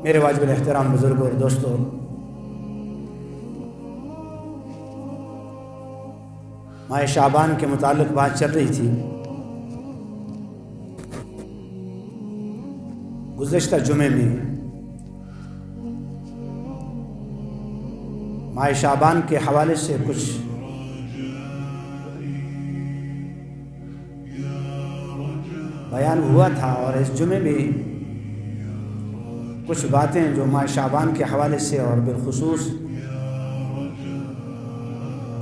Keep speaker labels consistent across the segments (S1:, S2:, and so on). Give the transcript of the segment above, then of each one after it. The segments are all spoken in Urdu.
S1: میرے واجب الاحترام بزرگوں اور دوستوں، ماہ شعبان کے متعلق بات چل رہی تھی۔ گزشتہ جمعے میں ماہ شعبان کے حوالے سے کچھ بیان ہوا تھا، اور اس جمعے میں کچھ باتیں جو ماہ شعبان کے حوالے سے اور بالخصوص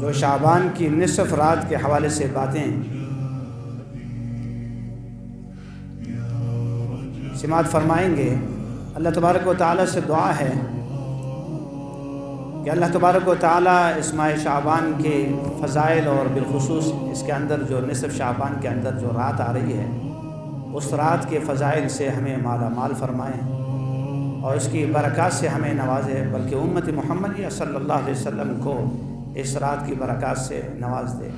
S1: جو شعبان کی نصف رات کے حوالے سے باتیں سماعت فرمائیں گے۔ اللہ تبارک و تعالیٰ سے دعا ہے کہ اللہ تبارک و تعالیٰ اس ماہ شعبان کے فضائل اور بالخصوص اس کے اندر جو نصف شعبان کے اندر جو رات آ رہی ہے، اس رات کے فضائل سے ہمیں مالا مال فرمائیں اور اس کی برکات سے ہمیں نوازے، بلکہ امت محمدیہ صلی اللہ علیہ وسلم کو اس رات کی برکات سے نواز دے۔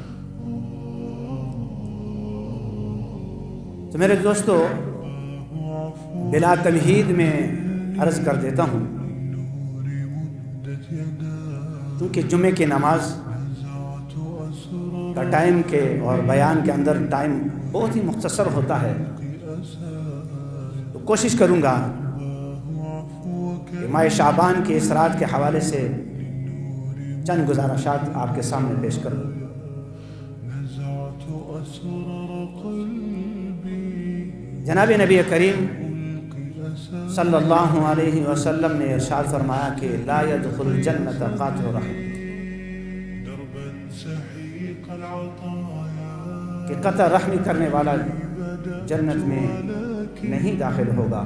S1: تو میرے دوستو، بلا تمہید میں عرض کر دیتا ہوں، کیونکہ جمعے کی نماز کا ٹائم کے اور بیان کے اندر ٹائم بہت ہی مختصر ہوتا ہے، تو کوشش کروں گا کہ ماہ شعبان کے اس رات کے حوالے سے چند گزارشات آپ کے سامنے پیش کروں۔ جناب نبی کریم صلی اللہ علیہ وسلم نے ارشاد فرمایا کہ لا يدخل الجنت قاطع رحم، کہ قطع رحمی کرنے والا جنت میں نہیں داخل ہوگا۔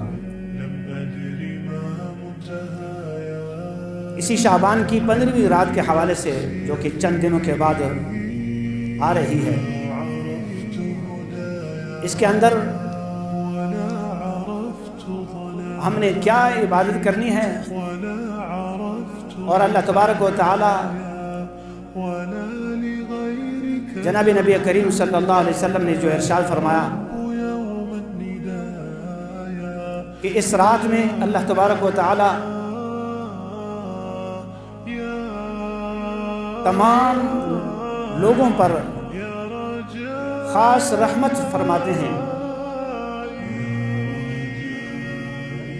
S1: اسی شعبان کی 15ویں رات کے حوالے سے جو کہ چند دنوں کے بعد آ رہی ہے، اس کے اندر ہم نے کیا عبادت کرنی ہے، اور اللہ تبارک و تعالی جناب نبی کریم صلی اللہ علیہ وسلم نے جو ارشاد فرمایا کہ اس رات میں اللہ تبارک و تعالی تمام لوگوں پر خاص رحمت فرماتے ہیں،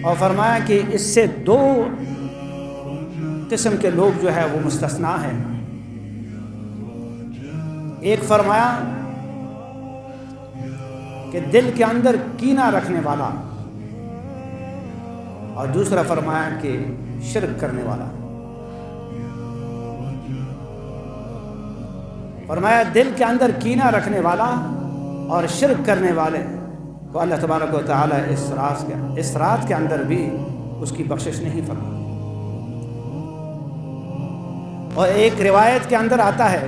S1: اور فرمایا کہ اس سے 2 قسم کے لوگ جو ہے وہ مستثنا ہیں۔ ایک فرمایا کہ دل کے اندر کینہ رکھنے والا، اور دوسرا فرمایا کہ شرک کرنے والا۔ فرمایا دل کے اندر کینہ رکھنے والا اور شرک کرنے والے کو اللہ تبارک و تعالیٰ اس رات کے اندر بھی اس کی بخشش نہیں فرماتا۔ اور ایک روایت کے اندر آتا ہے،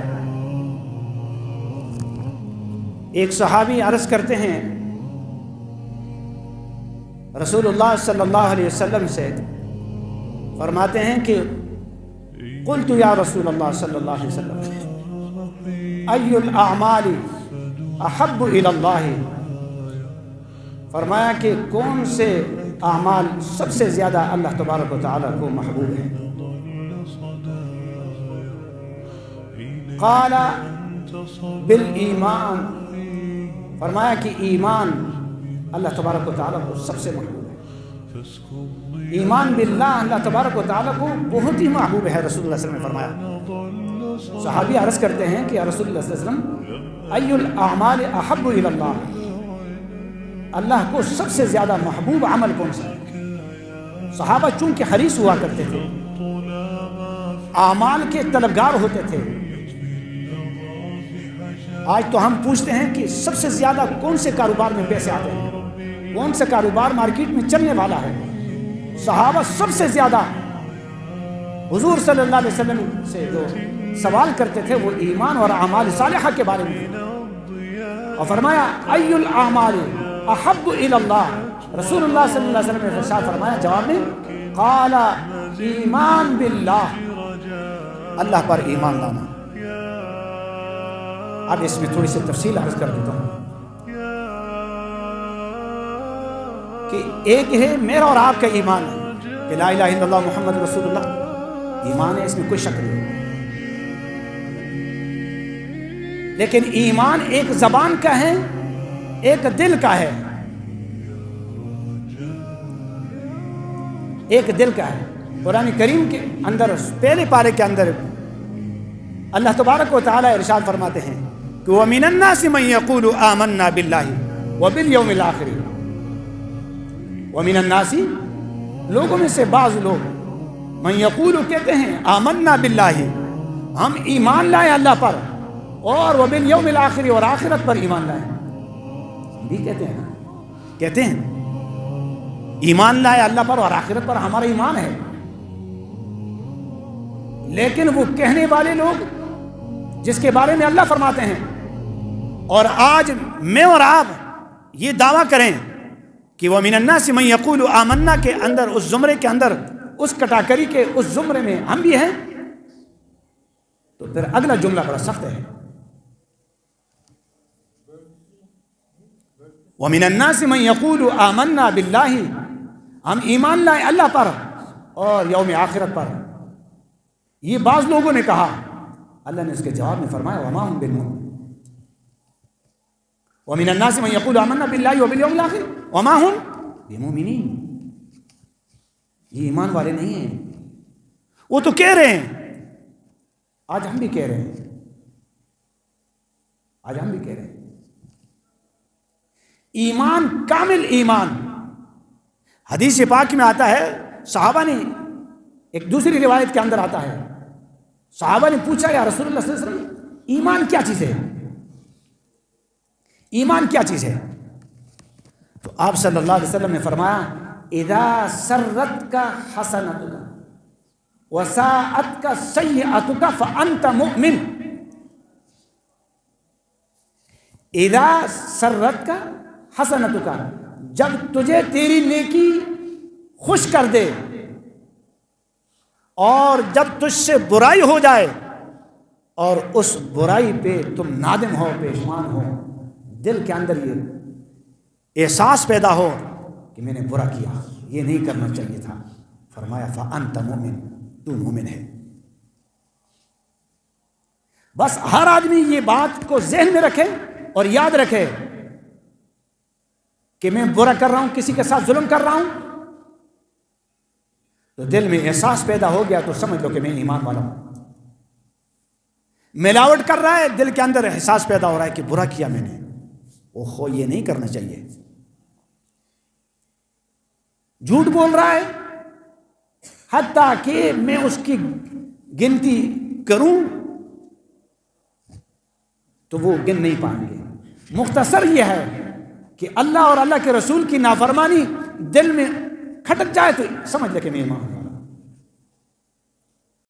S1: ایک صحابی عرض کرتے ہیں رسول اللہ صلی اللہ علیہ وسلم سے، فرماتے ہیں کہ قلت یا رسول اللہ صلی اللہ علیہ وسلم ای الاعمال احب الی اللہ، فرمایا کہ کون سے اعمال سب سے زیادہ اللہ تبارک و تعالیٰ کو محبوب ہے؟ قال بالایمان، فرمایا کہ ایمان اللہ تبارک و تعالیٰ کو سب سے محبوب ہے۔ ایمان باللہ اللہ تبارک و تعالیٰ کو بہت ہی محبوب ہے۔ رسول اللہ صلی اللہ علیہ وسلم نے فرمایا، صحابی عرض کرتے ہیں کہ یا رسول اللہ صلی اللہ علیہ وسلم ای الاعمال احب الی اللہ، اللہ کو سب سے زیادہ محبوب عمل کون سا ہے؟ صحابہ چونکہ حریص ہوا کرتے تھے، اعمال کے طلبگار ہوتے تھے۔ آج تو ہم پوچھتے ہیں کہ سب سے زیادہ کون سے کاروبار میں پیسے آتے ہیں، کون سا کاروبار مارکیٹ میں چلنے والا ہے؟ صحابہ سب سے زیادہ حضور صلی اللہ علیہ وسلم سے جو سوال کرتے تھے وہ ایمان اور اعمال صالحہ کے بارے میں، اور فرمایا ای الاعمال احب الی اللہ، رسول اللہ صلی اللہ علیہ وسلم نے ارشاد فرمایا جواب میں، قال ایمان باللہ، اللہ پر ایمان لانا۔ اب اس میں تھوڑی سی تفصیل عرض کر دیتا ہوں کہ ایک ہے میرا اور آپ کا ایمان ہے کہ لا الہ الا اللہ محمد رسول اللہ ایمان ہے، اس میں کوئی شک نہیں، لیکن ایمان ایک زبان کا ہے، ایک دل کا ہے، ایک دل کا ہے۔ قرآن کریم کے اندر پہلے پارے کے اندر اللہ تبارک و تعالی ارشاد فرماتے ہیں کہ وَمِنَ النَّاسِ مَن يَقُولُ آمَنَّا بِاللَّهِ وَبِالْيَوْمِ الْآخِرِ، وَمِنَ النَّاسِ لوگوں میں سے بعض لوگ من یقول کہتے ہیں آمنا باللہ ہم ایمان لائے اللہ پر، اور وبالیوم الآخر اور آخرت پر ایمان لائے، ہم بھی کہتے ہیں ایمان لائے اللہ پر اور آخرت پر ہمارا ایمان ہے، لیکن وہ کہنے والے لوگ جس کے بارے میں اللہ فرماتے ہیں، اور آج میں اور آپ یہ دعویٰ کریں کہ وَمِنَ النَّاسِ مَن يَقُولُ آمَنَّا کے اندر، اس زمرے کے اندر، اس کٹاکری کے اس زمرے میں ہم بھی ہیں، تو پھر اگلا جملہ بڑا سخت ہے، وَمِنَ النَّاسِ مَن يَقُولُ آمَنَّا بِاللَّهِ ہم ایمان لائے اللہ پر اور یوم آخرت پر، یہ بعض لوگوں نے کہا، اللہ نے اس کے جواب میں فرمایا وَمَا هُم بِالْمُؤْمِنِينَ وَمِنَ النَّاسِ مَن يَقُولُ آمَنَّا بِاللَّهِ وَبِالْيَوْمِ الْآخِرِ وَمَا هُم بِمُؤْمِنِينَ، یہ ایمان والے نہیں ہیں، وہ تو کہہ رہے ہیں، آج ہم بھی کہہ رہے ہیں، ایمان کامل ایمان۔ حدیث پاک میں آتا ہے، صحابہ نے ایک دوسری روایت کے اندر آتا ہے، صحابہ نے پوچھا یا رسول اللہ صلی اللہ علیہ وسلم ایمان کیا چیز ہے، ایمان کیا چیز ہے؟ تو آپ صلی اللہ علیہ وسلم نے فرمایا اذا سرتک حسنتک وساءتک سیئتک فانت مؤمن، اذا سرتک حسنتک، جب تجھے تیری نیکی خوش کر دے اور جب تجھ سے برائی ہو جائے اور اس برائی پہ تم نادم ہو، پشیمان ہو، دل کے اندر یہ احساس پیدا ہو کہ میں نے برا کیا، یہ نہیں کرنا چاہیے تھا، فرمایا فأنت مومن، تو مومن ہے۔ بس ہر آدمی یہ بات کو ذہن میں رکھے اور یاد رکھے کہ میں برا کر رہا ہوں، کسی کے ساتھ ظلم کر رہا ہوں، تو دل میں احساس پیدا ہو گیا تو سمجھ لو کہ میں ایمان والا ہوں۔ ملاوٹ کر رہا ہے، دل کے اندر احساس پیدا ہو رہا ہے کہ برا کیا میں نے، اوہو یہ نہیں کرنا چاہیے۔ جھوٹ بول رہا ہے، حتیٰ کہ میں اس کی گنتی کروں تو وہ گن نہیں پائیں گے۔ مختصر یہ ہے کہ اللہ اور اللہ کے رسول کی نافرمانی دل میں کھٹک جائے تو سمجھ لے کہ میں ایمان ہوں۔